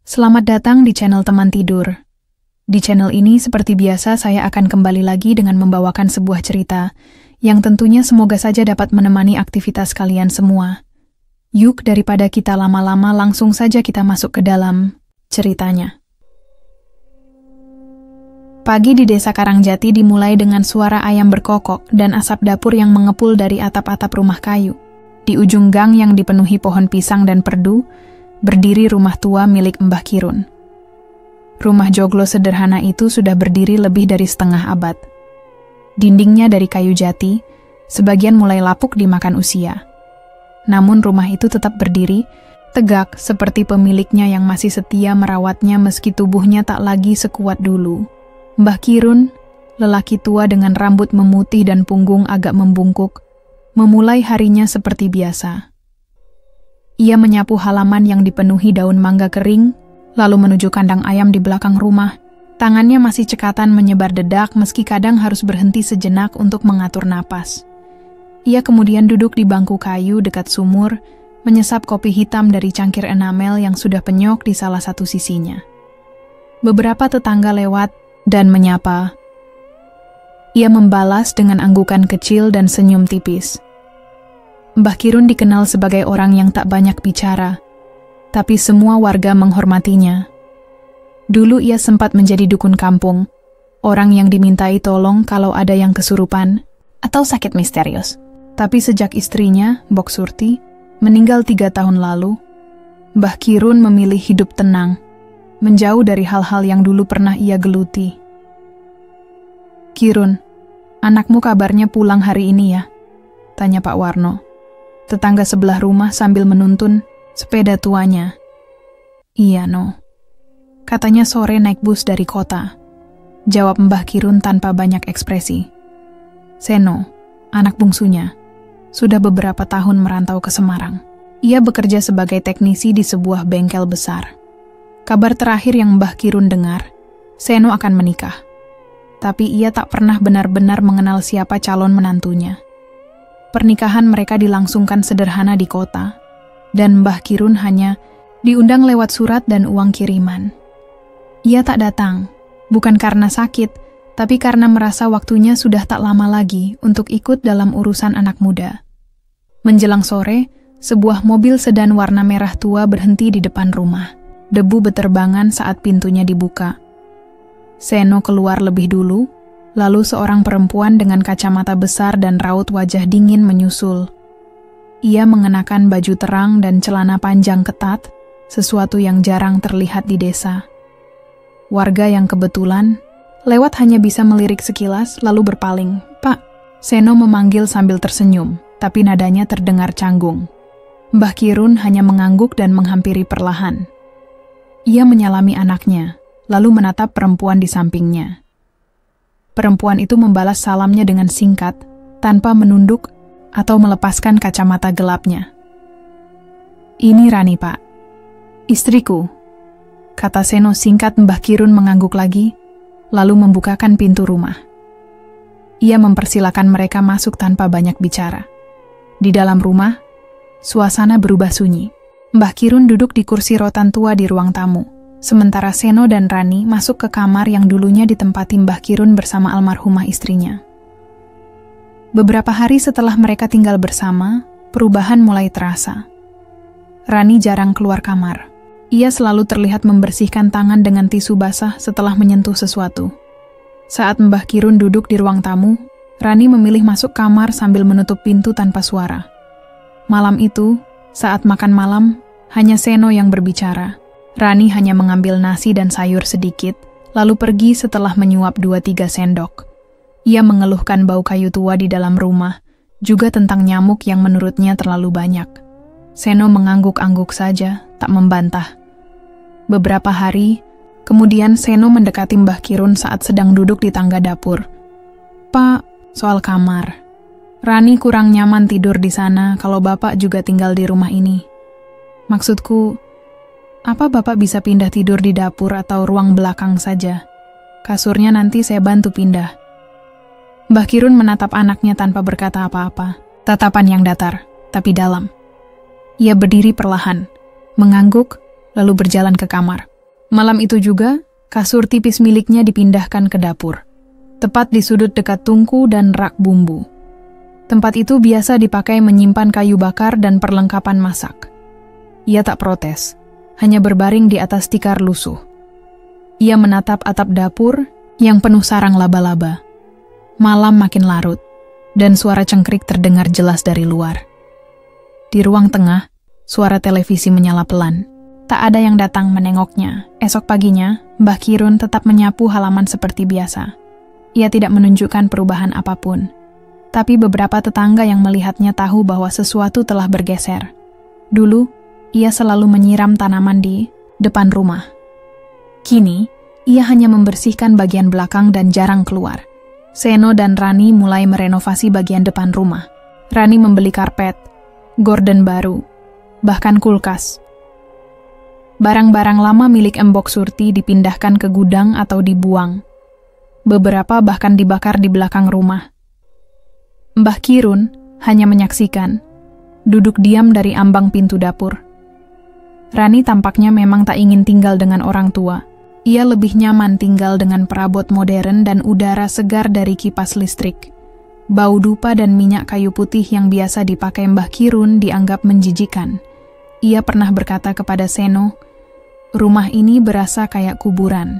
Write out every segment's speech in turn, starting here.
Selamat datang di channel Teman Tidur. Di channel ini seperti biasa saya akan kembali lagi dengan membawakan sebuah cerita yang tentunya semoga saja dapat menemani aktivitas kalian semua. Yuk daripada kita lama-lama langsung saja kita masuk ke dalam ceritanya. Pagi di desa Karangjati dimulai dengan suara ayam berkokok dan asap dapur yang mengepul dari atap-atap rumah kayu. Di ujung gang yang dipenuhi pohon pisang dan perdu, berdiri rumah tua milik Mbah Kirun. Rumah joglo sederhana itu sudah berdiri lebih dari setengah abad. Dindingnya dari kayu jati, sebagian mulai lapuk dimakan usia. Namun rumah itu tetap berdiri, tegak seperti pemiliknya yang masih setia merawatnya meski tubuhnya tak lagi sekuat dulu. Mbah Kirun, lelaki tua dengan rambut memutih dan punggung agak membungkuk, memulai harinya seperti biasa. Ia menyapu halaman yang dipenuhi daun mangga kering, lalu menuju kandang ayam di belakang rumah. Tangannya masih cekatan menyebar dedak meski kadang harus berhenti sejenak untuk mengatur napas. Ia kemudian duduk di bangku kayu dekat sumur, menyesap kopi hitam dari cangkir enamel yang sudah penyok di salah satu sisinya. Beberapa tetangga lewat dan menyapa. Ia membalas dengan anggukan kecil dan senyum tipis. Mbah Kirun dikenal sebagai orang yang tak banyak bicara, tapi semua warga menghormatinya. Dulu ia sempat menjadi dukun kampung, orang yang dimintai tolong kalau ada yang kesurupan atau sakit misterius. Tapi sejak istrinya, Bok Surti, meninggal 3 tahun lalu, Mbah Kirun memilih hidup tenang, menjauh dari hal-hal yang dulu pernah ia geluti. "Kirun, anakmu kabarnya pulang hari ini ya?" tanya Pak Warno, tetangga sebelah rumah sambil menuntun sepeda tuanya. "Iya, No. Katanya sore naik bus dari kota," jawab Mbah Kirun tanpa banyak ekspresi. Seno, anak bungsunya, sudah beberapa tahun merantau ke Semarang. Ia bekerja sebagai teknisi di sebuah bengkel besar. Kabar terakhir yang Mbah Kirun dengar, Seno akan menikah. Tapi ia tak pernah benar-benar mengenal siapa calon menantunya. Pernikahan mereka dilangsungkan sederhana di kota, dan Mbah Kirun hanya diundang lewat surat dan uang kiriman. Ia tak datang, bukan karena sakit, tapi karena merasa waktunya sudah tak lama lagi untuk ikut dalam urusan anak muda. Menjelang sore, sebuah mobil sedan warna merah tua berhenti di depan rumah. Debu beterbangan saat pintunya dibuka. Seno keluar lebih dulu, lalu seorang perempuan dengan kacamata besar dan raut wajah dingin menyusul. Ia mengenakan baju terang dan celana panjang ketat, sesuatu yang jarang terlihat di desa. Warga yang kebetulan lewat hanya bisa melirik sekilas lalu berpaling. "Pak," Seno memanggil sambil tersenyum, tapi nadanya terdengar canggung. Mbah Kirun hanya mengangguk dan menghampiri perlahan. Ia menyalami anaknya, lalu menatap perempuan di sampingnya. Perempuan itu membalas salamnya dengan singkat, tanpa menunduk atau melepaskan kacamata gelapnya. "Ini Rani, Pak. Istriku," kata Seno singkat. Mbah Kirun mengangguk lagi, lalu membukakan pintu rumah. Ia mempersilakan mereka masuk tanpa banyak bicara. Di dalam rumah, suasana berubah sunyi. Mbah Kirun duduk di kursi rotan tua di ruang tamu. Sementara Seno dan Rani masuk ke kamar yang dulunya ditempati Mbah Kirun bersama almarhumah istrinya. Beberapa hari setelah mereka tinggal bersama, perubahan mulai terasa. Rani jarang keluar kamar. Ia selalu terlihat membersihkan tangan dengan tisu basah setelah menyentuh sesuatu. Saat Mbah Kirun duduk di ruang tamu, Rani memilih masuk kamar sambil menutup pintu tanpa suara. Malam itu, saat makan malam, hanya Seno yang berbicara. Rani hanya mengambil nasi dan sayur sedikit, lalu pergi setelah menyuap 2-3 sendok. Ia mengeluhkan bau kayu tua di dalam rumah, juga tentang nyamuk yang menurutnya terlalu banyak. Seno mengangguk-angguk saja, tak membantah. Beberapa hari, kemudian Seno mendekati Mbah Kirun saat sedang duduk di tangga dapur. "Pak, soal kamar. Rani kurang nyaman tidur di sana kalau Bapak juga tinggal di rumah ini. Maksudku, apa Bapak bisa pindah tidur di dapur atau ruang belakang saja? Kasurnya nanti saya bantu pindah." Mbah Kirun menatap anaknya tanpa berkata apa-apa. Tatapan yang datar, tapi dalam. Ia berdiri perlahan, mengangguk, lalu berjalan ke kamar. Malam itu juga, kasur tipis miliknya dipindahkan ke dapur, tepat di sudut dekat tungku dan rak bumbu. Tempat itu biasa dipakai menyimpan kayu bakar dan perlengkapan masak. Ia tak protes, hanya berbaring di atas tikar lusuh. Ia menatap atap dapur yang penuh sarang laba-laba. Malam makin larut, dan suara cengkrik terdengar jelas dari luar. Di ruang tengah, suara televisi menyala pelan. Tak ada yang datang menengoknya. Esok paginya, Mbah Kirun tetap menyapu halaman seperti biasa. Ia tidak menunjukkan perubahan apapun. Tapi beberapa tetangga yang melihatnya tahu bahwa sesuatu telah bergeser. Dulu, ia selalu menyiram tanaman di depan rumah. Kini, ia hanya membersihkan bagian belakang dan jarang keluar. Seno dan Rani mulai merenovasi bagian depan rumah. Rani membeli karpet, gorden baru, bahkan kulkas. Barang-barang lama milik Embok Surti dipindahkan ke gudang atau dibuang. Beberapa bahkan dibakar di belakang rumah. Mbah Kirun hanya menyaksikan, duduk diam dari ambang pintu dapur. Rani tampaknya memang tak ingin tinggal dengan orang tua. Ia lebih nyaman tinggal dengan perabot modern dan udara segar dari kipas listrik. Bau dupa dan minyak kayu putih yang biasa dipakai Mbah Kirun dianggap menjijikan. Ia pernah berkata kepada Seno, "Rumah ini berasa kayak kuburan."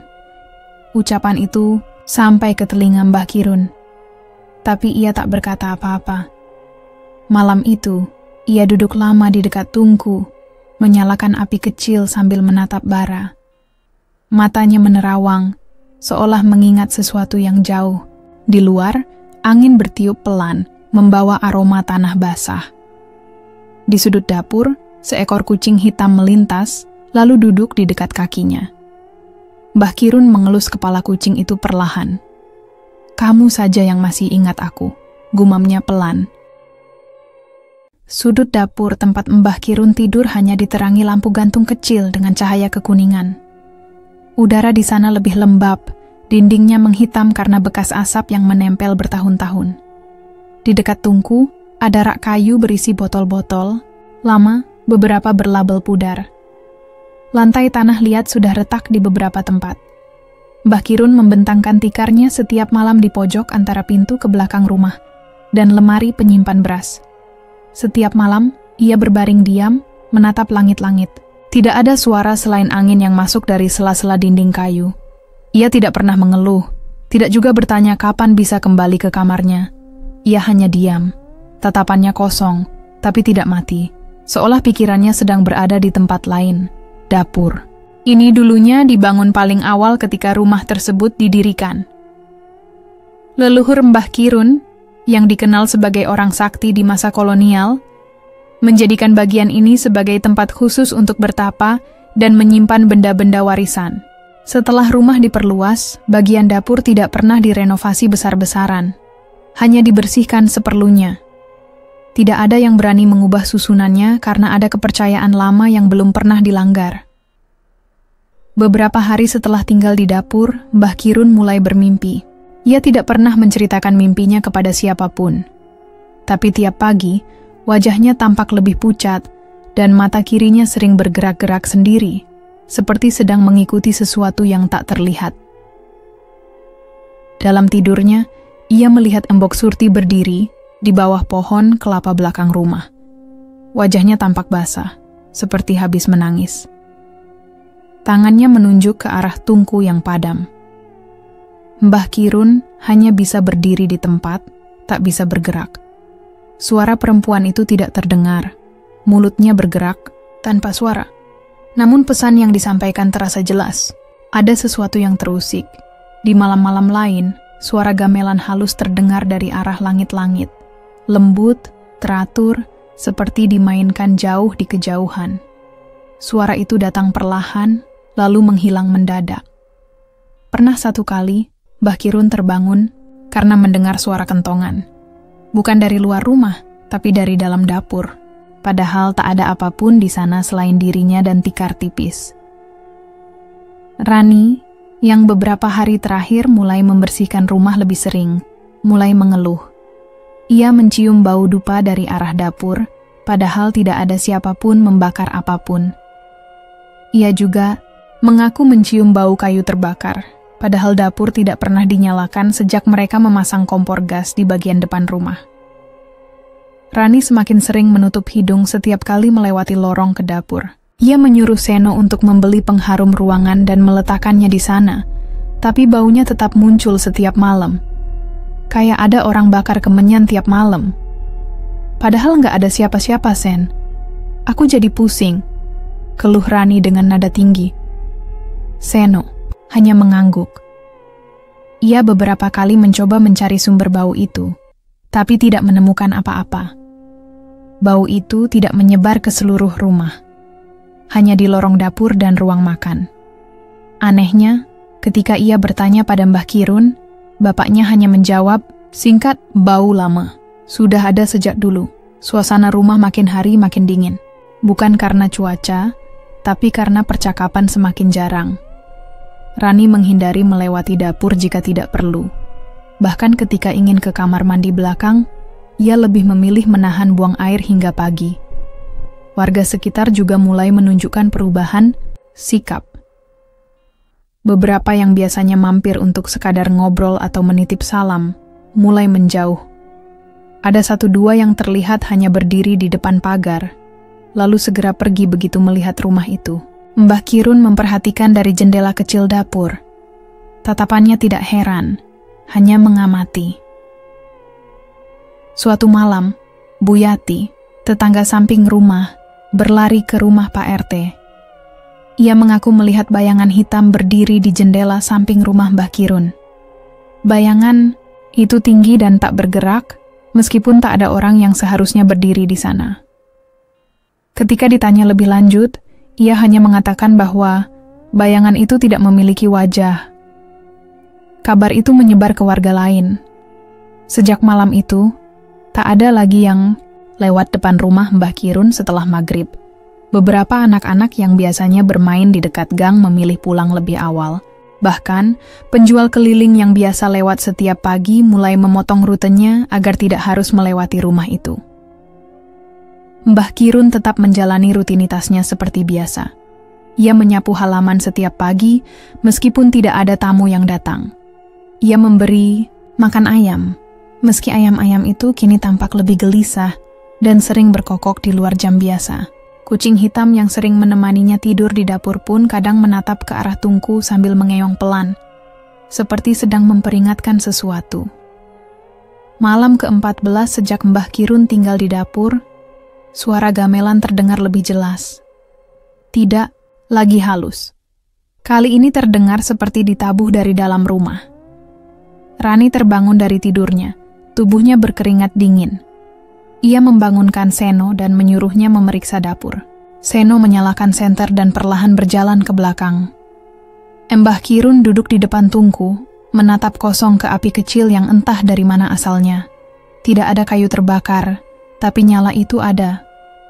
Ucapan itu sampai ke telinga Mbah Kirun. Tapi ia tak berkata apa-apa. Malam itu, ia duduk lama di dekat tungku, menyalakan api kecil sambil menatap bara. Matanya menerawang, seolah mengingat sesuatu yang jauh. Di luar, angin bertiup pelan, membawa aroma tanah basah. Di sudut dapur, seekor kucing hitam melintas, lalu duduk di dekat kakinya. Mbah Kirun mengelus kepala kucing itu perlahan. "Kamu saja yang masih ingat aku," gumamnya pelan. Sudut dapur tempat Mbah Kirun tidur hanya diterangi lampu gantung kecil dengan cahaya kekuningan. Udara di sana lebih lembab, dindingnya menghitam karena bekas asap yang menempel bertahun-tahun. Di dekat tungku, ada rak kayu berisi botol-botol, lama, beberapa berlabel pudar. Lantai tanah liat sudah retak di beberapa tempat. Mbah Kirun membentangkan tikarnya setiap malam di pojok antara pintu ke belakang rumah dan lemari penyimpan beras. Setiap malam, ia berbaring diam, menatap langit-langit. Tidak ada suara selain angin yang masuk dari sela-sela dinding kayu. Ia tidak pernah mengeluh, tidak juga bertanya kapan bisa kembali ke kamarnya. Ia hanya diam, tatapannya kosong, tapi tidak mati, seolah pikirannya sedang berada di tempat lain, dapur. Ini dulunya dibangun paling awal ketika rumah tersebut didirikan. Leluhur Mbah Kirun, yang dikenal sebagai orang sakti di masa kolonial, menjadikan bagian ini sebagai tempat khusus untuk bertapa dan menyimpan benda-benda warisan. Setelah rumah diperluas, bagian dapur tidak pernah direnovasi besar-besaran. Hanya dibersihkan seperlunya. Tidak ada yang berani mengubah susunannya karena ada kepercayaan lama yang belum pernah dilanggar. Beberapa hari setelah tinggal di dapur, Mbah Kirun mulai bermimpi. Ia tidak pernah menceritakan mimpinya kepada siapapun. Tapi tiap pagi, wajahnya tampak lebih pucat, dan mata kirinya sering bergerak-gerak sendiri, seperti sedang mengikuti sesuatu yang tak terlihat. Dalam tidurnya, ia melihat Embok Surti berdiri di bawah pohon kelapa belakang rumah. Wajahnya tampak basah, seperti habis menangis. Tangannya menunjuk ke arah tungku yang padam. Mbah Kirun hanya bisa berdiri di tempat, tak bisa bergerak. Suara perempuan itu tidak terdengar. Mulutnya bergerak tanpa suara. Namun pesan yang disampaikan terasa jelas. Ada sesuatu yang terusik. Di malam-malam lain, suara gamelan halus terdengar dari arah langit-langit. Lembut, teratur, seperti dimainkan jauh di kejauhan. Suara itu datang perlahan, lalu menghilang mendadak. Pernah satu kali, Mbah Kirun terbangun karena mendengar suara kentongan. Bukan dari luar rumah, tapi dari dalam dapur. Padahal tak ada apapun di sana selain dirinya dan tikar tipis. Rani, yang beberapa hari terakhir mulai membersihkan rumah lebih sering, mulai mengeluh. Ia mencium bau dupa dari arah dapur, padahal tidak ada siapapun membakar apapun. Ia juga mengaku mencium bau kayu terbakar, padahal dapur tidak pernah dinyalakan sejak mereka memasang kompor gas di bagian depan rumah. Rani semakin sering menutup hidung setiap kali melewati lorong ke dapur. Ia menyuruh Seno untuk membeli pengharum ruangan dan meletakkannya di sana, tapi baunya tetap muncul setiap malam. Kayak ada orang bakar kemenyan tiap malam. Padahal nggak ada siapa-siapa, Sen. Aku jadi pusing, keluh Rani dengan nada tinggi. Seno hanya mengangguk. Ia beberapa kali mencoba mencari sumber bau itu, tapi tidak menemukan apa-apa. Bau itu tidak menyebar ke seluruh rumah, hanya di lorong dapur dan ruang makan. Anehnya, ketika ia bertanya pada Mbah Kirun, bapaknya hanya menjawab, singkat, bau lama. Sudah ada sejak dulu. Suasana rumah makin hari makin dingin. Bukan karena cuaca, tapi karena percakapan semakin jarang. Rani menghindari melewati dapur jika tidak perlu. Bahkan ketika ingin ke kamar mandi belakang, ia lebih memilih menahan buang air hingga pagi. Warga sekitar juga mulai menunjukkan perubahan sikap. Beberapa yang biasanya mampir untuk sekadar ngobrol atau menitip salam, mulai menjauh. Ada 1-2 yang terlihat hanya berdiri di depan pagar, lalu segera pergi begitu melihat rumah itu. Mbah Kirun memperhatikan dari jendela kecil dapur. Tatapannya tidak heran, hanya mengamati. Suatu malam, Bu Yati, tetangga samping rumah, berlari ke rumah Pak RT. Ia mengaku melihat bayangan hitam berdiri di jendela samping rumah Mbah Kirun. Bayangan itu tinggi dan tak bergerak, meskipun tak ada orang yang seharusnya berdiri di sana. Ketika ditanya lebih lanjut, ia hanya mengatakan bahwa bayangan itu tidak memiliki wajah. Kabar itu menyebar ke warga lain. Sejak malam itu, tak ada lagi yang lewat depan rumah Mbah Kirun setelah maghrib. Beberapa anak-anak yang biasanya bermain di dekat gang memilih pulang lebih awal. Bahkan, penjual keliling yang biasa lewat setiap pagi mulai memotong rutenya agar tidak harus melewati rumah itu. Mbah Kirun tetap menjalani rutinitasnya seperti biasa. Ia menyapu halaman setiap pagi, meskipun tidak ada tamu yang datang. Ia memberi makan ayam, meski ayam-ayam itu kini tampak lebih gelisah dan sering berkokok di luar jam biasa. Kucing hitam yang sering menemaninya tidur di dapur pun kadang menatap ke arah tungku sambil mengeong pelan, seperti sedang memperingatkan sesuatu. Malam ke-14 sejak Mbah Kirun tinggal di dapur, suara gamelan terdengar lebih jelas. Tidak lagi halus. Kali ini terdengar seperti ditabuh dari dalam rumah. Rani terbangun dari tidurnya, tubuhnya berkeringat dingin. Ia membangunkan Seno dan menyuruhnya memeriksa dapur. Seno menyalakan senter dan perlahan berjalan ke belakang. Mbah Kirun duduk di depan tungku, menatap kosong ke api kecil yang entah dari mana asalnya. Tidak ada kayu terbakar, tapi nyala itu ada.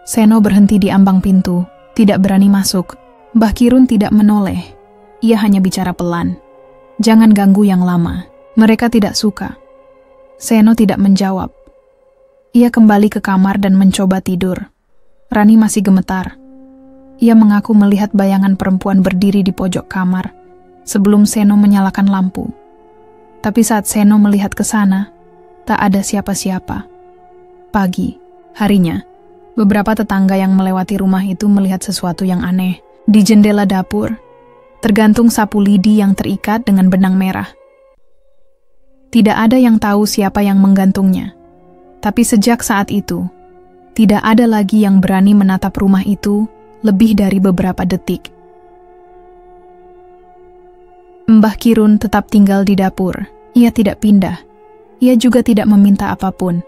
Seno berhenti di ambang pintu, tidak berani masuk. Mbah Kirun tidak menoleh. Ia hanya bicara pelan. Jangan ganggu yang lama. Mereka tidak suka. Seno tidak menjawab. Ia kembali ke kamar dan mencoba tidur. Rani masih gemetar. Ia mengaku melihat bayangan perempuan berdiri di pojok kamar sebelum Seno menyalakan lampu. Tapi saat Seno melihat ke sana, tak ada siapa-siapa. Pagi, harinya, beberapa tetangga yang melewati rumah itu melihat sesuatu yang aneh. Di jendela dapur, tergantung sapu lidi yang terikat dengan benang merah. Tidak ada yang tahu siapa yang menggantungnya. Tapi sejak saat itu, tidak ada lagi yang berani menatap rumah itu lebih dari beberapa detik. Mbah Kirun tetap tinggal di dapur. Ia tidak pindah. Ia juga tidak meminta apapun.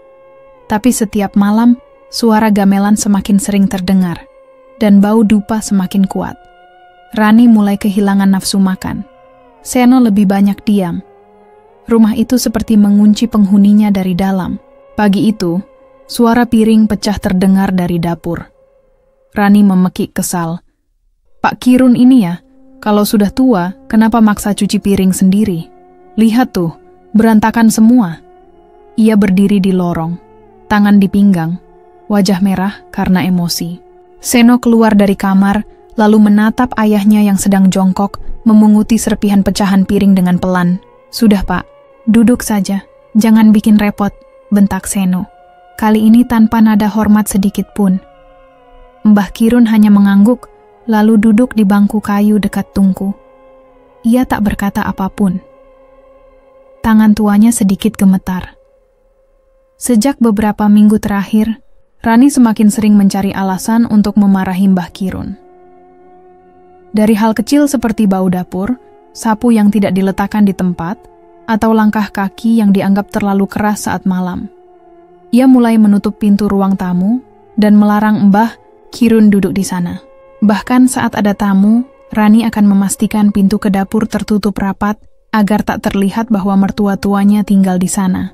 Tapi setiap malam, suara gamelan semakin sering terdengar, dan bau dupa semakin kuat. Rani mulai kehilangan nafsu makan. Seno lebih banyak diam. Rumah itu seperti mengunci penghuninya dari dalam. Pagi itu, suara piring pecah terdengar dari dapur. Rani memekik kesal. Pak Kirun ini ya, kalau sudah tua, kenapa maksa cuci piring sendiri? Lihat tuh, berantakan semua. Ia berdiri di lorong, tangan di pinggang, wajah merah karena emosi. Seno keluar dari kamar, lalu menatap ayahnya yang sedang jongkok, memunguti serpihan pecahan piring dengan pelan. "Sudah, Pak. Duduk saja. Jangan bikin repot," bentak Seno. Kali ini tanpa nada hormat sedikit pun. Mbah Kirun hanya mengangguk, lalu duduk di bangku kayu dekat tungku. Ia tak berkata apapun. Tangan tuanya sedikit gemetar. Sejak beberapa minggu terakhir, Rani semakin sering mencari alasan untuk memarahi Mbah Kirun. Dari hal kecil seperti bau dapur, sapu yang tidak diletakkan di tempat, atau langkah kaki yang dianggap terlalu keras saat malam. Ia mulai menutup pintu ruang tamu dan melarang Mbah Kirun duduk di sana. Bahkan saat ada tamu, Rani akan memastikan pintu ke dapur tertutup rapat agar tak terlihat bahwa mertua-tuanya tinggal di sana.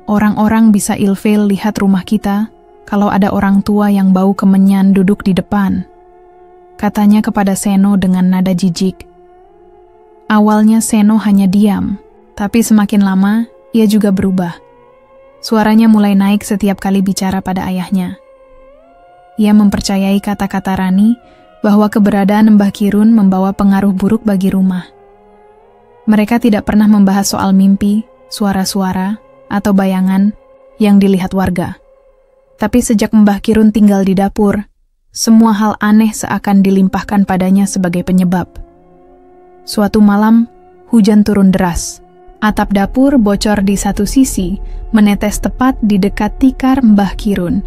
Orang-orang bisa ilfil lihat rumah kita kalau ada orang tua yang bau kemenyan duduk di depan, katanya kepada Seno dengan nada jijik. Awalnya Seno hanya diam, tapi semakin lama ia juga berubah. Suaranya mulai naik setiap kali bicara pada ayahnya. Ia mempercayai kata-kata Rani bahwa keberadaan Mbah Kirun membawa pengaruh buruk bagi rumah. Mereka tidak pernah membahas soal mimpi, suara-suara, atau bayangan yang dilihat warga. Tapi sejak Mbah Kirun tinggal di dapur, semua hal aneh seakan dilimpahkan padanya sebagai penyebab. Suatu malam, hujan turun deras. Atap dapur bocor di satu sisi, menetes tepat di dekat tikar Mbah Kirun.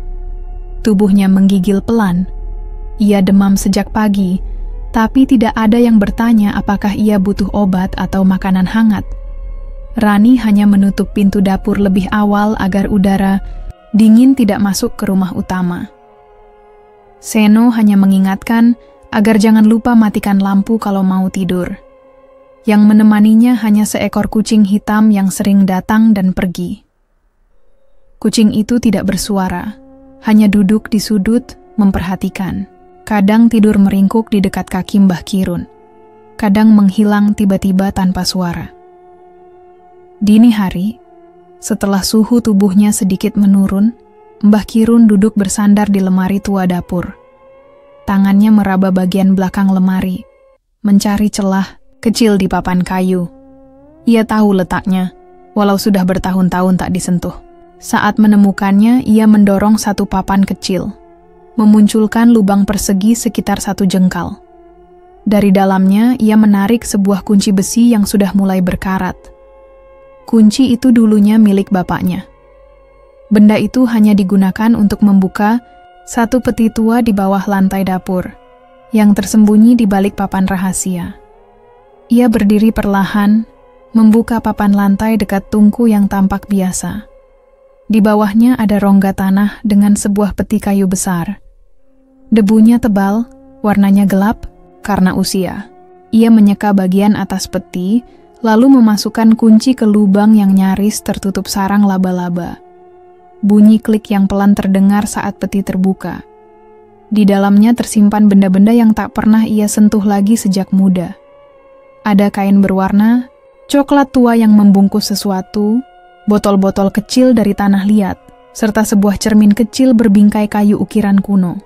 Tubuhnya menggigil pelan. Ia demam sejak pagi, tapi tidak ada yang bertanya apakah ia butuh obat atau makanan hangat. Rani hanya menutup pintu dapur lebih awal agar udara dingin tidak masuk ke rumah utama. Seno hanya mengingatkan agar jangan lupa matikan lampu kalau mau tidur. Yang menemaninya hanya seekor kucing hitam yang sering datang dan pergi. Kucing itu tidak bersuara, hanya duduk di sudut memperhatikan. Kadang tidur meringkuk di dekat kaki Mbah Kirun, kadang menghilang tiba-tiba tanpa suara. Dini hari, setelah suhu tubuhnya sedikit menurun, Mbah Kirun duduk bersandar di lemari tua dapur. Tangannya meraba bagian belakang lemari, mencari celah kecil di papan kayu. Ia tahu letaknya, walau sudah bertahun-tahun tak disentuh. Saat menemukannya, ia mendorong satu papan kecil, memunculkan lubang persegi sekitar 1 jengkal. Dari dalamnya, ia menarik sebuah kunci besi yang sudah mulai berkarat. Kunci itu dulunya milik bapaknya. Benda itu hanya digunakan untuk membuka satu peti tua di bawah lantai dapur, yang tersembunyi di balik papan rahasia. Ia berdiri perlahan, membuka papan lantai dekat tungku yang tampak biasa. Di bawahnya ada rongga tanah dengan sebuah peti kayu besar. Debunya tebal, warnanya gelap karena usia. Ia menyeka bagian atas peti, lalu memasukkan kunci ke lubang yang nyaris tertutup sarang laba-laba. Bunyi klik yang pelan terdengar saat peti terbuka. Di dalamnya tersimpan benda-benda yang tak pernah ia sentuh lagi sejak muda. Ada kain berwarna, coklat tua yang membungkus sesuatu, botol-botol kecil dari tanah liat, serta sebuah cermin kecil berbingkai kayu ukiran kuno.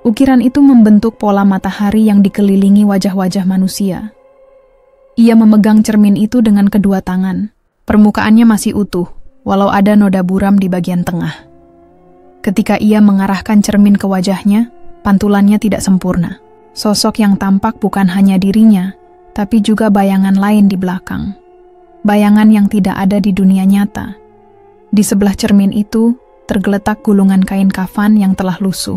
Ukiran itu membentuk pola matahari yang dikelilingi wajah-wajah manusia. Ia memegang cermin itu dengan kedua tangan. Permukaannya masih utuh, walau ada noda buram di bagian tengah. Ketika ia mengarahkan cermin ke wajahnya, pantulannya tidak sempurna. Sosok yang tampak bukan hanya dirinya, tapi juga bayangan lain di belakang. Bayangan yang tidak ada di dunia nyata. Di sebelah cermin itu, tergeletak gulungan kain kafan yang telah lusuh.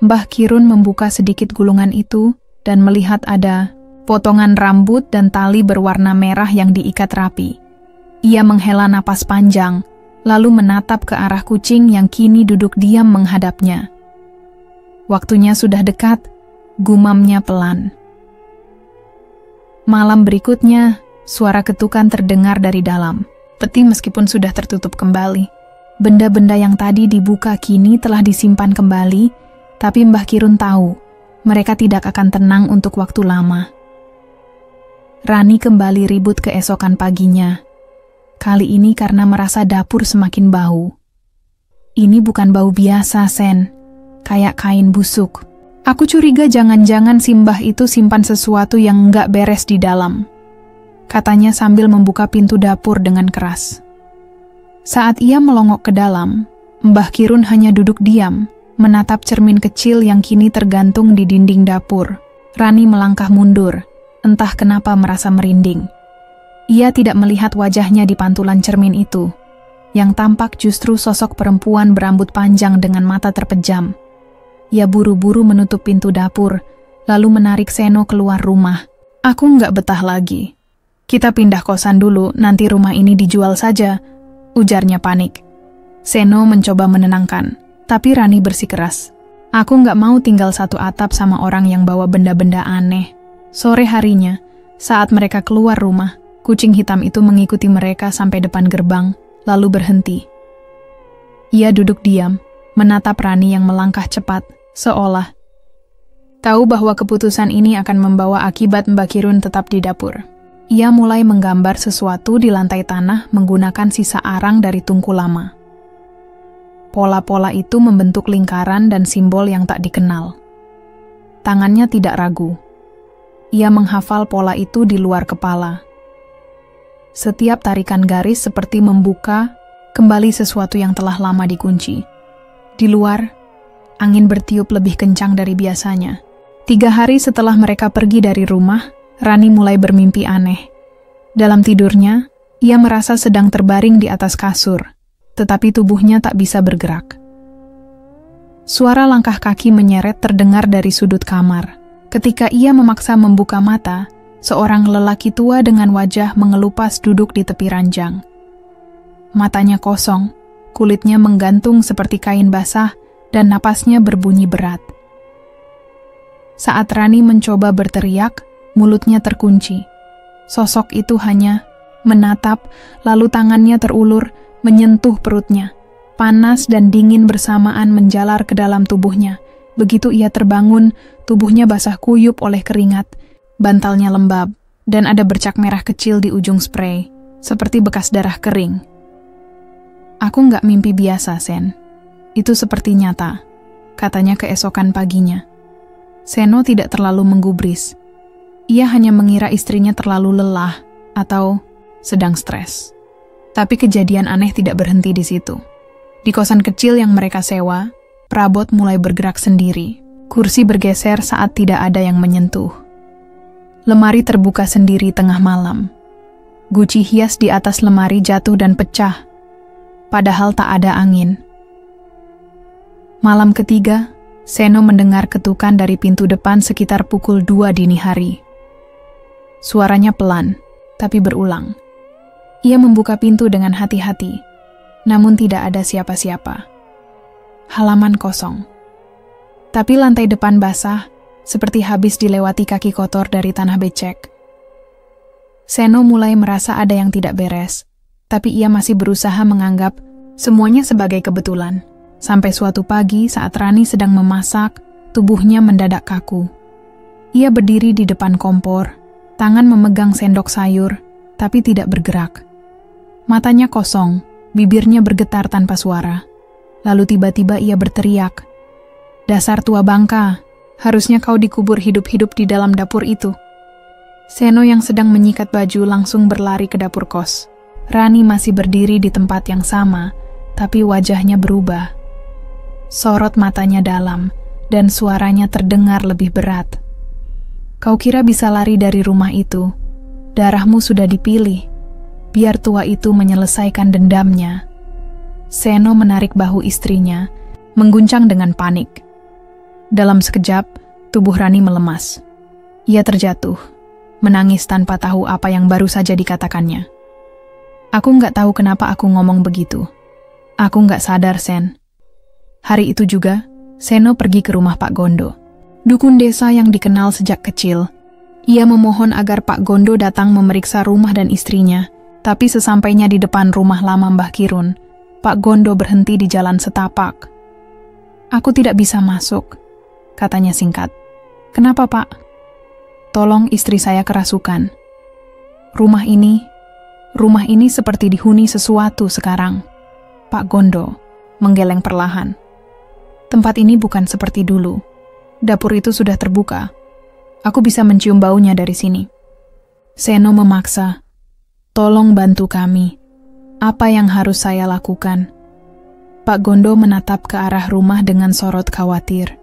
Mbah Kirun membuka sedikit gulungan itu dan melihat ada potongan rambut dan tali berwarna merah yang diikat rapi. Ia menghela napas panjang, lalu menatap ke arah kucing yang kini duduk diam menghadapnya. Waktunya sudah dekat, gumamnya pelan. Malam berikutnya, suara ketukan terdengar dari dalam. Peti meskipun sudah tertutup kembali. Benda-benda yang tadi dibuka kini telah disimpan kembali, tapi Mbah Kirun tahu, mereka tidak akan tenang untuk waktu lama. Rani kembali ribut keesokan paginya. Kali ini karena merasa dapur semakin bau. Ini bukan bau biasa, Sen. Kayak kain busuk. Aku curiga jangan-jangan Simbah itu simpan sesuatu yang nggak beres di dalam, katanya sambil membuka pintu dapur dengan keras. Saat ia melongok ke dalam, Mbah Kirun hanya duduk diam, menatap cermin kecil yang kini tergantung di dinding dapur. Rani melangkah mundur, entah kenapa merasa merinding. Ia tidak melihat wajahnya di pantulan cermin itu. Yang tampak justru sosok perempuan berambut panjang dengan mata terpejam. Ia buru-buru menutup pintu dapur, lalu menarik Seno keluar rumah. Aku nggak betah lagi. Kita pindah kosan dulu, nanti rumah ini dijual saja, ujarnya panik. Seno mencoba menenangkan, tapi Rani bersikeras. Aku nggak mau tinggal satu atap sama orang yang bawa benda-benda aneh. Sore harinya, saat mereka keluar rumah, kucing hitam itu mengikuti mereka sampai depan gerbang, lalu berhenti. Ia duduk diam, menatap Rani yang melangkah cepat, seolah tahu bahwa keputusan ini akan membawa akibat Mbak Kirun tetap di dapur. Ia mulai menggambar sesuatu di lantai tanah menggunakan sisa arang dari tungku lama. Pola-pola itu membentuk lingkaran dan simbol yang tak dikenal. Tangannya tidak ragu. Ia menghafal pola itu di luar kepala. Setiap tarikan garis seperti membuka kembali sesuatu yang telah lama dikunci. Di luar, angin bertiup lebih kencang dari biasanya. 3 hari setelah mereka pergi dari rumah, Rani mulai bermimpi aneh. Dalam tidurnya, ia merasa sedang terbaring di atas kasur, tetapi tubuhnya tak bisa bergerak. Suara langkah kaki menyeret terdengar dari sudut kamar. Ketika ia memaksa membuka mata, seorang lelaki tua dengan wajah mengelupas duduk di tepi ranjang. Matanya kosong, kulitnya menggantung seperti kain basah, dan napasnya berbunyi berat. Saat Rani mencoba berteriak, mulutnya terkunci. Sosok itu hanya menatap, lalu tangannya terulur, menyentuh perutnya. Panas dan dingin bersamaan menjalar ke dalam tubuhnya. Begitu ia terbangun, tubuhnya basah kuyup oleh keringat, bantalnya lembab, dan ada bercak merah kecil di ujung spray, seperti bekas darah kering. Aku nggak mimpi biasa, Sen. Itu seperti nyata, katanya keesokan paginya. Seno tidak terlalu menggubris. Ia hanya mengira istrinya terlalu lelah atau sedang stres. Tapi kejadian aneh tidak berhenti di situ. Di kosan kecil yang mereka sewa, perabot mulai bergerak sendiri. Kursi bergeser saat tidak ada yang menyentuh. Lemari terbuka sendiri tengah malam. Guci hias di atas lemari jatuh dan pecah, padahal tak ada angin. Malam ketiga, Seno mendengar ketukan dari pintu depan sekitar pukul 2 dini hari. Suaranya pelan, tapi berulang. Ia membuka pintu dengan hati-hati, namun tidak ada siapa-siapa. Halaman kosong. Tapi lantai depan basah, seperti habis dilewati kaki kotor dari tanah becek. Seno mulai merasa ada yang tidak beres, tapi ia masih berusaha menganggap semuanya sebagai kebetulan. Sampai suatu pagi saat Rani sedang memasak, tubuhnya mendadak kaku. Ia berdiri di depan kompor, tangan memegang sendok sayur, tapi tidak bergerak. Matanya kosong, bibirnya bergetar tanpa suara. Lalu tiba-tiba ia berteriak, "Dasar tua bangka, harusnya kau dikubur hidup-hidup di dalam dapur itu." Seno yang sedang menyikat baju langsung berlari ke dapur kos. Rani masih berdiri di tempat yang sama, tapi wajahnya berubah. Sorot matanya dalam, dan suaranya terdengar lebih berat. "Kau kira bisa lari dari rumah itu? Darahmu sudah dipilih. Biar tua itu menyelesaikan dendamnya." Seno menarik bahu istrinya, mengguncang dengan panik. Dalam sekejap, tubuh Rani melemas. Ia terjatuh, menangis tanpa tahu apa yang baru saja dikatakannya. "Aku nggak tahu kenapa aku ngomong begitu. Aku nggak sadar, Sen." Hari itu juga, Seno pergi ke rumah Pak Gondo. Dukun desa yang dikenal sejak kecil. Ia memohon agar Pak Gondo datang memeriksa rumah dan istrinya, tapi sesampainya di depan rumah lama Mbah Kirun, Pak Gondo berhenti di jalan setapak. "Aku tidak bisa masuk," katanya singkat. "Kenapa, Pak?" "Tolong, istri saya kerasukan. Rumah ini seperti dihuni sesuatu sekarang." Pak Gondo menggeleng perlahan. "Tempat ini bukan seperti dulu. Dapur itu sudah terbuka. Aku bisa mencium baunya dari sini. Seno memaksa. Tolong bantu kami. Apa yang harus saya lakukan? Pak Gondo menatap ke arah rumah dengan sorot khawatir.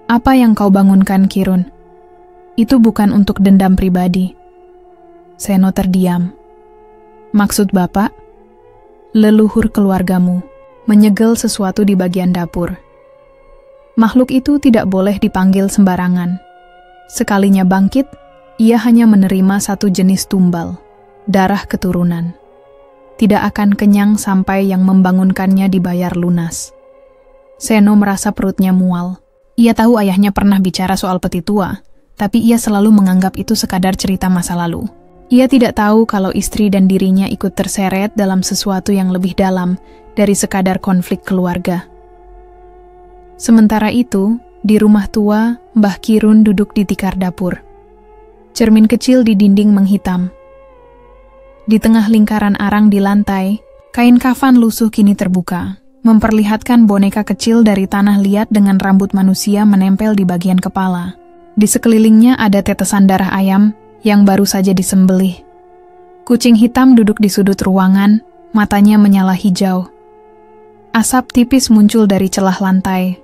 Apa yang kau bangunkan, Kirun? Itu bukan untuk dendam pribadi. Seno terdiam. Maksud Bapak? Leluhur keluargamu menyegel sesuatu di bagian dapur. Makhluk itu tidak boleh dipanggil sembarangan. Sekalinya bangkit, ia hanya menerima satu jenis tumbal, darah keturunan. Tidak akan kenyang sampai yang membangunkannya dibayar lunas. Seno merasa perutnya mual. Ia tahu ayahnya pernah bicara soal peti tua, tapi ia selalu menganggap itu sekadar cerita masa lalu. Ia tidak tahu kalau istri dan dirinya ikut terseret dalam sesuatu yang lebih dalam dari sekadar konflik keluarga. Sementara itu, di rumah tua, Mbah Kirun duduk di tikar dapur. Cermin kecil di dinding menghitam. Di tengah lingkaran arang di lantai, kain kafan lusuh kini terbuka, memperlihatkan boneka kecil dari tanah liat dengan rambut manusia menempel di bagian kepala. Di sekelilingnya ada tetesan darah ayam yang baru saja disembelih. Kucing hitam duduk di sudut ruangan, matanya menyala hijau. Asap tipis muncul dari celah lantai.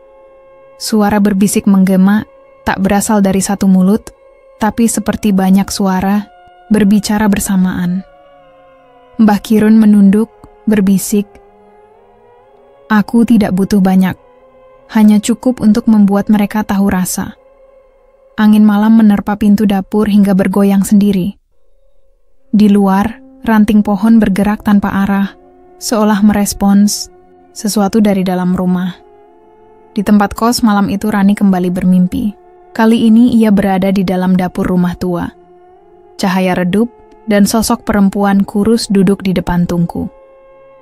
Suara berbisik menggema, tak berasal dari satu mulut, tapi seperti banyak suara berbicara bersamaan. Mbah Kirun menunduk, berbisik, "Aku tidak butuh banyak, hanya cukup untuk membuat mereka tahu rasa." Angin malam menerpa pintu dapur hingga bergoyang sendiri. Di luar, ranting pohon bergerak tanpa arah, seolah merespons sesuatu dari dalam rumah. Di tempat kos malam itu Rani kembali bermimpi. Kali ini ia berada di dalam dapur rumah tua. Cahaya redup, dan sosok perempuan kurus duduk di depan tungku.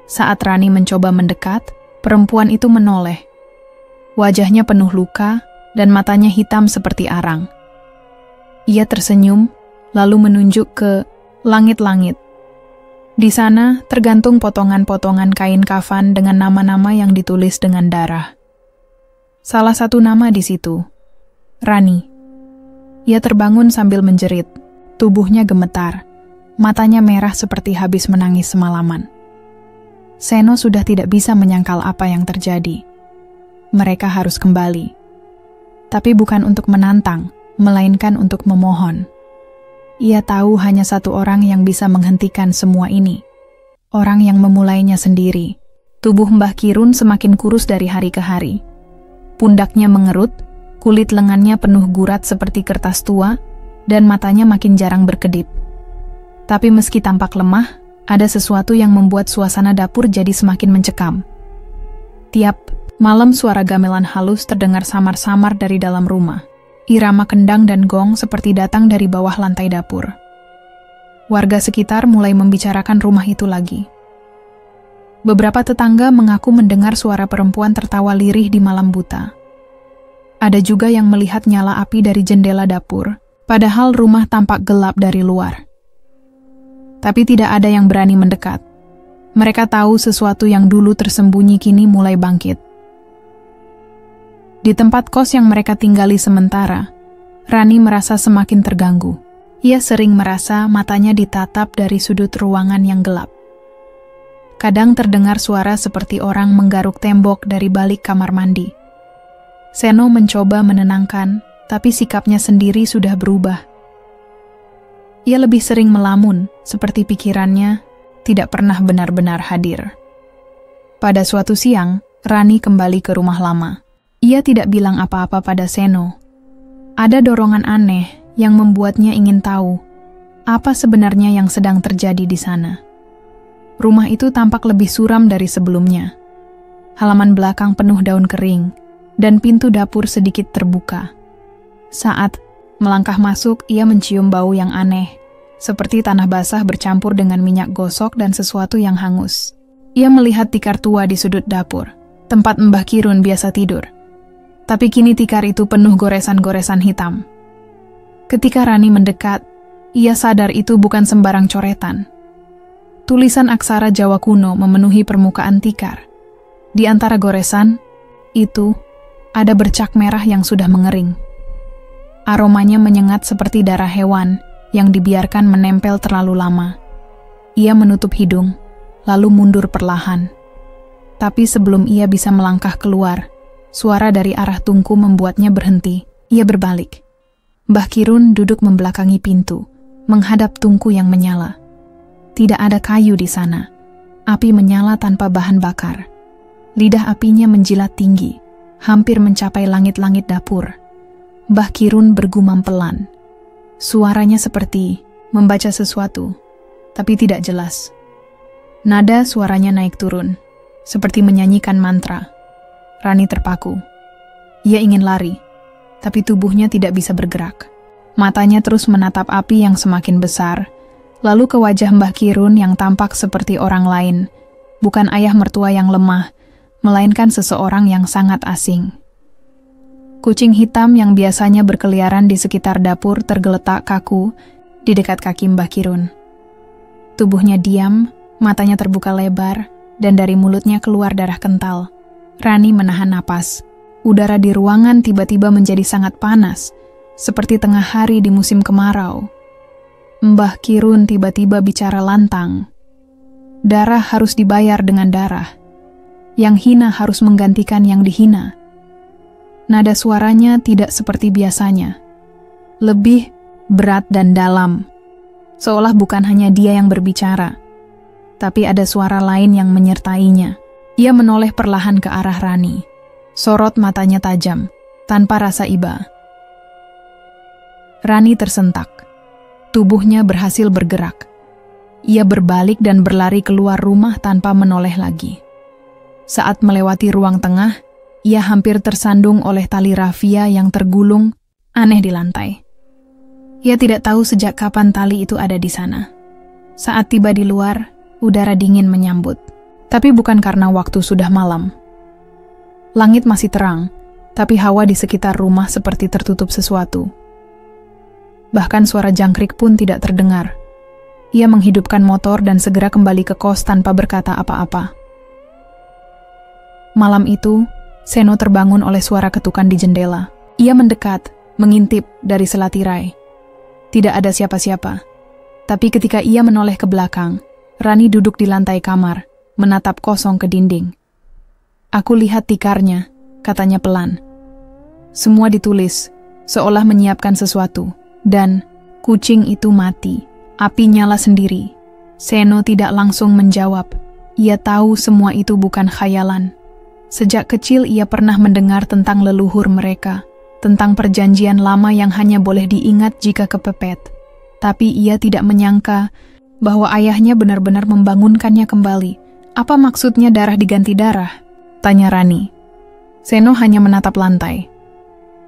Saat Rani mencoba mendekat, perempuan itu menoleh. Wajahnya penuh luka, dan matanya hitam seperti arang. Ia tersenyum, lalu menunjuk ke langit-langit. Di sana tergantung potongan-potongan kain kafan dengan nama-nama yang ditulis dengan darah. Salah satu nama di situ, Rani. Ia terbangun sambil menjerit, tubuhnya gemetar. Matanya merah seperti habis menangis semalaman. Seno sudah tidak bisa menyangkal apa yang terjadi. Mereka harus kembali. Tapi bukan untuk menantang, melainkan untuk memohon. Ia tahu hanya satu orang yang bisa menghentikan semua ini. Orang yang memulainya sendiri. Tubuh Mbah Kirun semakin kurus dari hari ke hari. Pundaknya mengerut, kulit lengannya penuh gurat seperti kertas tua, dan matanya makin jarang berkedip. Tapi meski tampak lemah, ada sesuatu yang membuat suasana dapur jadi semakin mencekam. Tiap malam suara gamelan halus terdengar samar-samar dari dalam rumah. Irama kendang dan gong seperti datang dari bawah lantai dapur. Warga sekitar mulai membicarakan rumah itu lagi. Beberapa tetangga mengaku mendengar suara perempuan tertawa lirih di malam buta. Ada juga yang melihat nyala api dari jendela dapur, padahal rumah tampak gelap dari luar. Tapi tidak ada yang berani mendekat. Mereka tahu sesuatu yang dulu tersembunyi kini mulai bangkit. Di tempat kos yang mereka tinggali sementara, Rani merasa semakin terganggu. Ia sering merasa matanya ditatap dari sudut ruangan yang gelap. Kadang terdengar suara seperti orang menggaruk tembok dari balik kamar mandi. Seno mencoba menenangkan, tapi sikapnya sendiri sudah berubah. Ia lebih sering melamun, seperti pikirannya tidak pernah benar-benar hadir. Pada suatu siang, Rani kembali ke rumah lama. Ia tidak bilang apa-apa pada Seno. Ada dorongan aneh yang membuatnya ingin tahu apa sebenarnya yang sedang terjadi di sana. Rumah itu tampak lebih suram dari sebelumnya. Halaman belakang penuh daun kering, dan pintu dapur sedikit terbuka. Saat melangkah masuk, ia mencium bau yang aneh, seperti tanah basah bercampur dengan minyak gosok dan sesuatu yang hangus. Ia melihat tikar tua di sudut dapur, tempat Mbah Kirun biasa tidur. Tapi kini tikar itu penuh goresan-goresan hitam. Ketika Rani mendekat, ia sadar itu bukan sembarang coretan. Tulisan aksara Jawa kuno memenuhi permukaan tikar. Di antara goresan, itu ada bercak merah yang sudah mengering. Aromanya menyengat seperti darah hewan yang dibiarkan menempel terlalu lama. Ia menutup hidung, lalu mundur perlahan. Tapi sebelum ia bisa melangkah keluar, suara dari arah tungku membuatnya berhenti. Ia berbalik. Mbah Kirun duduk membelakangi pintu, menghadap tungku yang menyala. Tidak ada kayu di sana. Api menyala tanpa bahan bakar. Lidah apinya menjilat tinggi, hampir mencapai langit-langit dapur. Mbah Kirun bergumam pelan. Suaranya seperti membaca sesuatu, tapi tidak jelas. Nada suaranya naik turun, seperti menyanyikan mantra. Rani terpaku. Ia ingin lari, tapi tubuhnya tidak bisa bergerak. Matanya terus menatap api yang semakin besar, lalu ke wajah Mbah Kirun yang tampak seperti orang lain, bukan ayah mertua yang lemah, melainkan seseorang yang sangat asing. Kucing hitam yang biasanya berkeliaran di sekitar dapur tergeletak kaku di dekat kaki Mbah Kirun. Tubuhnya diam, matanya terbuka lebar, dan dari mulutnya keluar darah kental. Rani menahan napas. Udara di ruangan tiba-tiba menjadi sangat panas, seperti tengah hari di musim kemarau. Mbah Kirun tiba-tiba bicara lantang. Darah harus dibayar dengan darah. Yang hina harus menggantikan yang dihina. Nada suaranya tidak seperti biasanya. Lebih berat dan dalam. Seolah bukan hanya dia yang berbicara, tapi ada suara lain yang menyertainya. Ia menoleh perlahan ke arah Rani. Sorot matanya tajam, tanpa rasa iba. Rani tersentak. Tubuhnya berhasil bergerak. Ia berbalik dan berlari keluar rumah tanpa menoleh lagi. Saat melewati ruang tengah, ia hampir tersandung oleh tali rafia yang tergulung aneh di lantai. Ia tidak tahu sejak kapan tali itu ada di sana. Saat tiba di luar, udara dingin menyambut. Tapi bukan karena waktu sudah malam. Langit masih terang, tapi hawa di sekitar rumah seperti tertutup sesuatu. Bahkan suara jangkrik pun tidak terdengar. Ia menghidupkan motor dan segera kembali ke kos tanpa berkata apa-apa. Malam itu, Seno terbangun oleh suara ketukan di jendela. Ia mendekat, mengintip dari sela tirai. Tidak ada siapa-siapa. Tapi ketika ia menoleh ke belakang, Rani duduk di lantai kamar, menatap kosong ke dinding. "Aku lihat tikarnya," katanya pelan. Semua ditulis, seolah menyiapkan sesuatu. Dan kucing itu mati. Api nyala sendiri. Seno tidak langsung menjawab. Ia tahu semua itu bukan khayalan. Sejak kecil ia pernah mendengar tentang leluhur mereka, tentang perjanjian lama yang hanya boleh diingat jika kepepet. Tapi ia tidak menyangka bahwa ayahnya benar-benar membangunkannya kembali. "Apa maksudnya darah diganti darah?" tanya Rani. Seno hanya menatap lantai.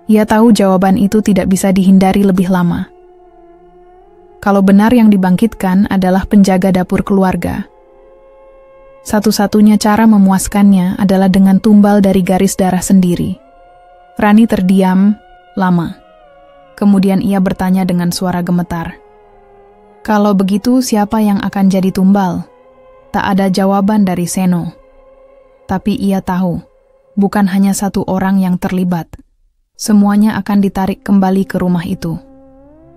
Ia tahu jawaban itu tidak bisa dihindari lebih lama. Kalau benar yang dibangkitkan adalah penjaga dapur keluarga, satu-satunya cara memuaskannya adalah dengan tumbal dari garis darah sendiri. Rani terdiam lama. Kemudian ia bertanya dengan suara gemetar. "Kalau begitu siapa yang akan jadi tumbal?" Tak ada jawaban dari Seno. Tapi ia tahu, bukan hanya satu orang yang terlibat. Semuanya akan ditarik kembali ke rumah itu.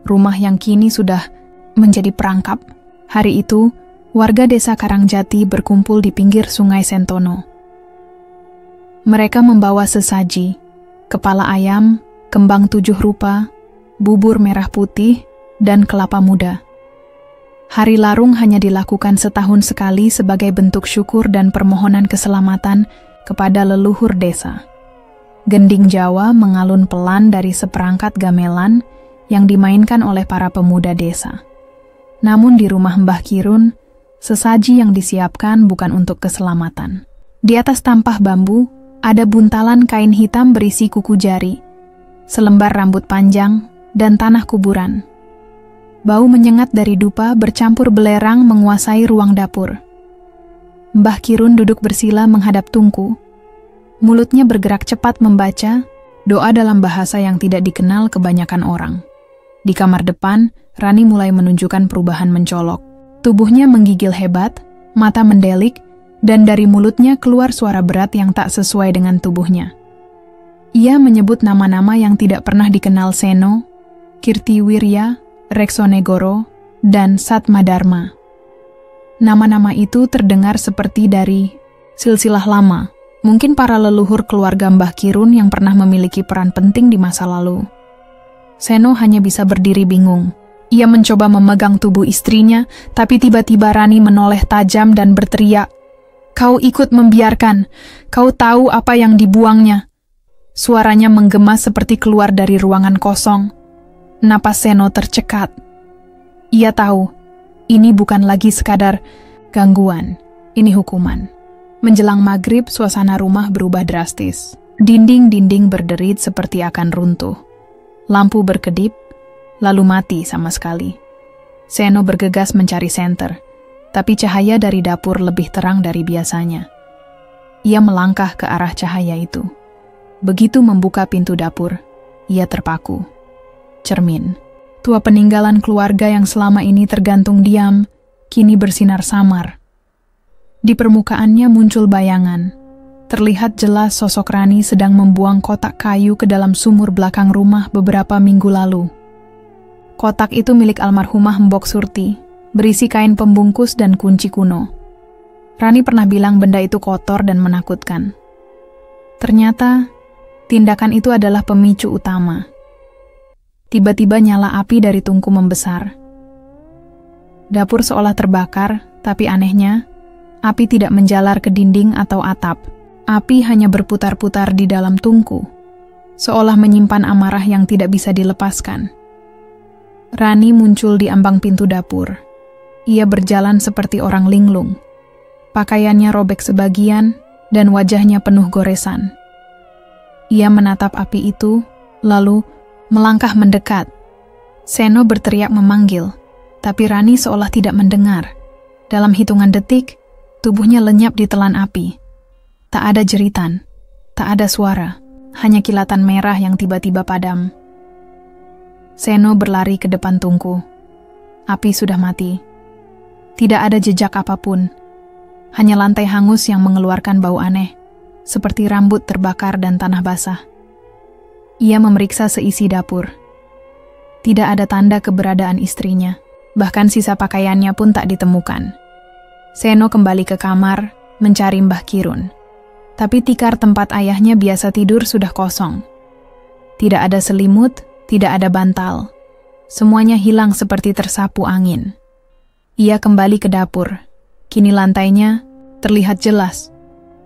Rumah yang kini sudah menjadi perangkap. Hari itu, warga desa Karangjati berkumpul di pinggir sungai Sentono. Mereka membawa sesaji, kepala ayam, kembang 7 rupa, bubur merah putih, dan kelapa muda. Hari larung hanya dilakukan setahun sekali sebagai bentuk syukur dan permohonan keselamatan kepada leluhur desa. Gending Jawa mengalun pelan dari seperangkat gamelan yang dimainkan oleh para pemuda desa. Namun di rumah Mbah Kirun, sesaji yang disiapkan bukan untuk keselamatan. Di atas tampah bambu, ada buntalan kain hitam berisi kuku jari, selembar rambut panjang, dan tanah kuburan. Bau menyengat dari dupa bercampur belerang menguasai ruang dapur. Mbah Kirun duduk bersila menghadap tungku. Mulutnya bergerak cepat membaca doa dalam bahasa yang tidak dikenal kebanyakan orang. Di kamar depan, Rani mulai menunjukkan perubahan mencolok. Tubuhnya menggigil hebat, mata mendelik, dan dari mulutnya keluar suara berat yang tak sesuai dengan tubuhnya. Ia menyebut nama-nama yang tidak pernah dikenal Seno, Kirtiwirya, Reksonegoro, dan Satmadharma. Nama-nama itu terdengar seperti dari silsilah lama, mungkin para leluhur keluarga Mbah Kirun yang pernah memiliki peran penting di masa lalu. Seno hanya bisa berdiri bingung. Ia mencoba memegang tubuh istrinya, tapi tiba-tiba Rani menoleh tajam dan berteriak, "Kau ikut membiarkan, kau tahu apa yang dibuangnya." Suaranya menggema seperti keluar dari ruangan kosong. Napas Seno tercekat. Ia tahu, ini bukan lagi sekadar gangguan, ini hukuman. Menjelang maghrib, suasana rumah berubah drastis. Dinding-dinding berderit seperti akan runtuh. Lampu berkedip, lalu mati sama sekali. Seno bergegas mencari senter, tapi cahaya dari dapur lebih terang dari biasanya. Ia melangkah ke arah cahaya itu. Begitu membuka pintu dapur, ia terpaku. Cermin, tua peninggalan keluarga yang selama ini tergantung diam, kini bersinar samar. Di permukaannya muncul bayangan. Terlihat jelas sosok Rani sedang membuang kotak kayu ke dalam sumur belakang rumah beberapa minggu lalu. Kotak itu milik almarhumah Mbok Surti, berisi kain pembungkus dan kunci kuno. Rani pernah bilang benda itu kotor dan menakutkan. Ternyata, tindakan itu adalah pemicu utama. Tiba-tiba nyala api dari tungku membesar. Dapur seolah terbakar, tapi anehnya, api tidak menjalar ke dinding atau atap. Api hanya berputar-putar di dalam tungku, seolah menyimpan amarah yang tidak bisa dilepaskan. Rani muncul di ambang pintu dapur. Ia berjalan seperti orang linglung. Pakaiannya robek sebagian dan wajahnya penuh goresan. Ia menatap api itu, lalu melangkah mendekat. Seno berteriak memanggil, tapi Rani seolah tidak mendengar. Dalam hitungan detik, tubuhnya lenyap di telan api. Tak ada jeritan, tak ada suara, hanya kilatan merah yang tiba-tiba padam. Seno berlari ke depan tungku. Api sudah mati. Tidak ada jejak apapun. Hanya lantai hangus yang mengeluarkan bau aneh, seperti rambut terbakar dan tanah basah. Ia memeriksa seisi dapur. Tidak ada tanda keberadaan istrinya. Bahkan sisa pakaiannya pun tak ditemukan. Seno kembali ke kamar, mencari Mbah Kirun. Tapi tikar tempat ayahnya biasa tidur sudah kosong. Tidak ada selimut, tidak ada bantal. Semuanya hilang seperti tersapu angin. Ia kembali ke dapur. Kini lantainya terlihat jelas.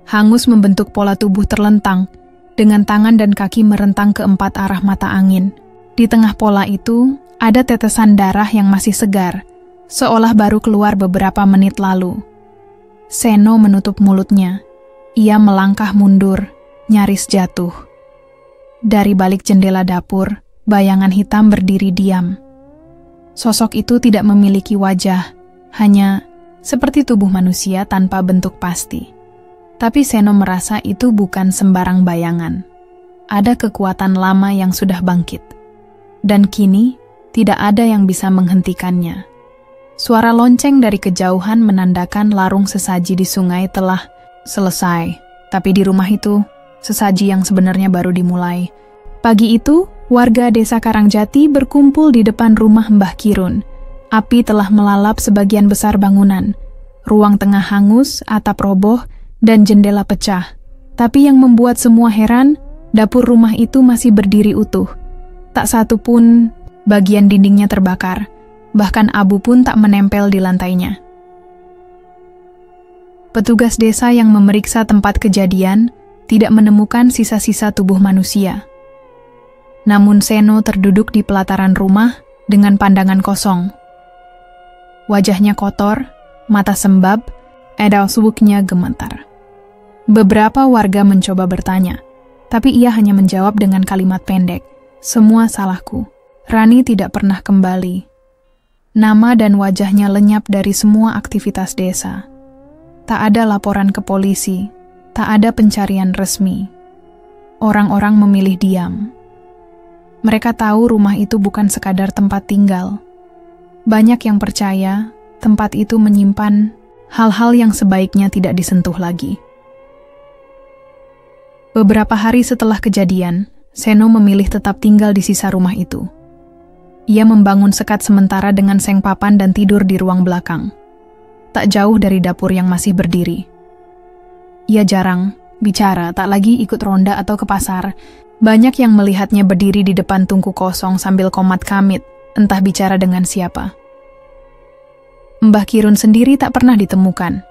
Hangus membentuk pola tubuh terlentang, dengan tangan dan kaki merentang ke empat arah mata angin. Di tengah pola itu, ada tetesan darah yang masih segar, seolah baru keluar beberapa menit lalu. Seno menutup mulutnya. Ia melangkah mundur, nyaris jatuh. Dari balik jendela dapur, bayangan hitam berdiri diam. Sosok itu tidak memiliki wajah, hanya seperti tubuh manusia tanpa bentuk pasti. Tapi Seno merasa itu bukan sembarang bayangan. Ada kekuatan lama yang sudah bangkit. Dan kini, tidak ada yang bisa menghentikannya. Suara lonceng dari kejauhan menandakan larung sesaji di sungai telah selesai. Tapi di rumah itu, sesaji yang sebenarnya baru dimulai. Pagi itu, warga desa Karangjati berkumpul di depan rumah Mbah Kirun. Api telah melalap sebagian besar bangunan. Ruang tengah hangus, atap roboh, dan jendela pecah. Tapi yang membuat semua heran, dapur rumah itu masih berdiri utuh. Tak satu pun bagian dindingnya terbakar. Bahkan abu pun tak menempel di lantainya. Petugas desa yang memeriksa tempat kejadian tidak menemukan sisa-sisa tubuh manusia. Namun Seno terduduk di pelataran rumah dengan pandangan kosong. Wajahnya kotor, mata sembab, edalswuknya gemetar. Beberapa warga mencoba bertanya, tapi ia hanya menjawab dengan kalimat pendek, "Semua salahku." Rani tidak pernah kembali. Nama dan wajahnya lenyap dari semua aktivitas desa. Tak ada laporan ke polisi, tak ada pencarian resmi. Orang-orang memilih diam. Mereka tahu rumah itu bukan sekadar tempat tinggal. Banyak yang percaya tempat itu menyimpan hal-hal yang sebaiknya tidak disentuh lagi. Beberapa hari setelah kejadian, Seno memilih tetap tinggal di sisa rumah itu. Ia membangun sekat sementara dengan seng papan dan tidur di ruang belakang, tak jauh dari dapur yang masih berdiri. Ia jarang bicara, tak lagi ikut ronda atau ke pasar. Banyak yang melihatnya berdiri di depan tungku kosong sambil komat kamit, entah bicara dengan siapa. Mbah Kirun sendiri tak pernah ditemukan.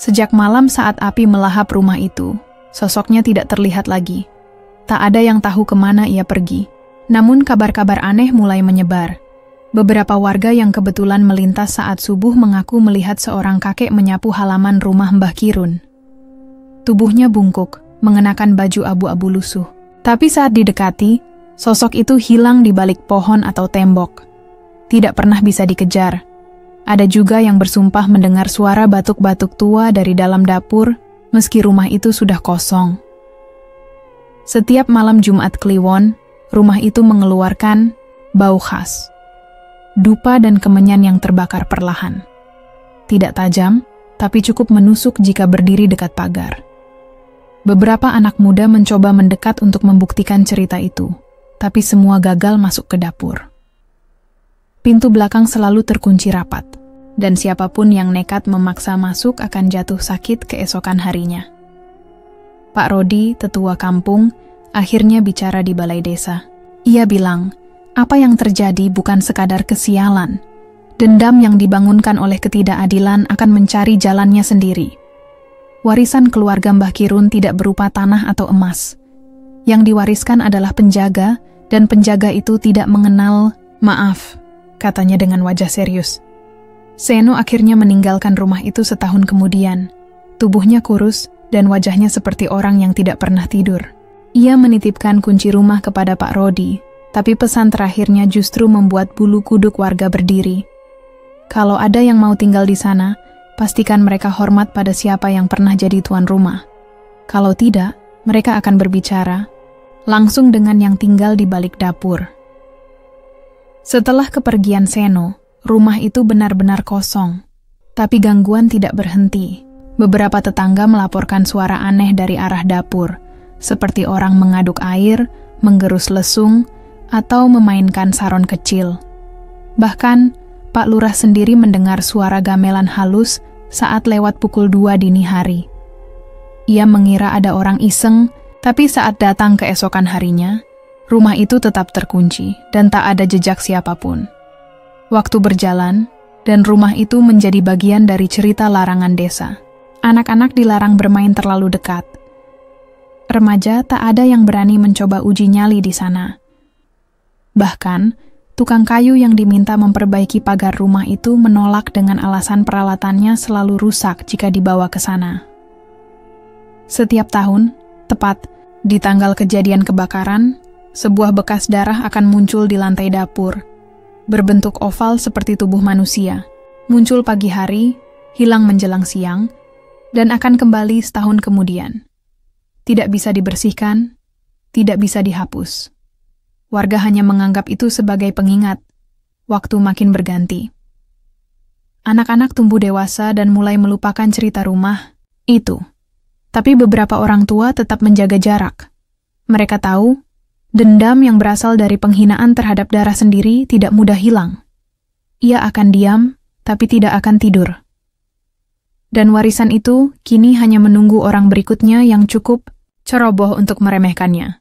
Sejak malam saat api melahap rumah itu, sosoknya tidak terlihat lagi. Tak ada yang tahu kemana ia pergi. Namun kabar-kabar aneh mulai menyebar. Beberapa warga yang kebetulan melintas saat subuh mengaku melihat seorang kakek menyapu halaman rumah Mbah Kirun. Tubuhnya bungkuk, mengenakan baju abu-abu lusuh. Tapi saat didekati, sosok itu hilang di balik pohon atau tembok. Tidak pernah bisa dikejar. Ada juga yang bersumpah mendengar suara batuk-batuk tua dari dalam dapur, meski rumah itu sudah kosong. Setiap malam Jumat Kliwon, rumah itu mengeluarkan bau khas. Dupa dan kemenyan yang terbakar perlahan. Tidak tajam, tapi cukup menusuk jika berdiri dekat pagar. Beberapa anak muda mencoba mendekat untuk membuktikan cerita itu, tapi semua gagal masuk ke dapur. Pintu belakang selalu terkunci rapat, dan siapapun yang nekat memaksa masuk akan jatuh sakit keesokan harinya. Pak Rodi, tetua kampung, akhirnya bicara di balai desa. Ia bilang, apa yang terjadi bukan sekadar kesialan. Dendam yang dibangunkan oleh ketidakadilan akan mencari jalannya sendiri. Warisan keluarga Mbah Kirun tidak berupa tanah atau emas. Yang diwariskan adalah penjaga, dan penjaga itu tidak mengenal maaf, katanya dengan wajah serius. Seno akhirnya meninggalkan rumah itu setahun kemudian. Tubuhnya kurus, dan wajahnya seperti orang yang tidak pernah tidur. Ia menitipkan kunci rumah kepada Pak Rodi, tapi pesan terakhirnya justru membuat bulu kuduk warga berdiri. Kalau ada yang mau tinggal di sana, pastikan mereka hormat pada siapa yang pernah jadi tuan rumah. Kalau tidak, mereka akan berbicara langsung dengan yang tinggal di balik dapur. Setelah kepergian Seno, rumah itu benar-benar kosong. Tapi gangguan tidak berhenti. Beberapa tetangga melaporkan suara aneh dari arah dapur, seperti orang mengaduk air, menggerus lesung, atau memainkan saron kecil. Bahkan, Pak Lurah sendiri mendengar suara gamelan halus saat lewat pukul 2 dini hari. Ia mengira ada orang iseng, tapi saat datang keesokan harinya, rumah itu tetap terkunci dan tak ada jejak siapapun. Waktu berjalan, dan rumah itu menjadi bagian dari cerita larangan desa. Anak-anak dilarang bermain terlalu dekat. Remaja tak ada yang berani mencoba uji nyali di sana. Bahkan, tukang kayu yang diminta memperbaiki pagar rumah itu menolak dengan alasan peralatannya selalu rusak jika dibawa ke sana. Setiap tahun, tepat di tanggal kejadian kebakaran, sebuah bekas darah akan muncul di lantai dapur, berbentuk oval seperti tubuh manusia. Muncul pagi hari, hilang menjelang siang, dan akan kembali setahun kemudian. Tidak bisa dibersihkan, tidak bisa dihapus. Warga hanya menganggap itu sebagai pengingat. Waktu makin berganti. Anak-anak tumbuh dewasa dan mulai melupakan cerita rumah itu. Tapi beberapa orang tua tetap menjaga jarak. Mereka tahu, dendam yang berasal dari penghinaan terhadap darah sendiri tidak mudah hilang. Ia akan diam, tapi tidak akan tidur. Dan warisan itu kini hanya menunggu orang berikutnya yang cukup ceroboh untuk meremehkannya.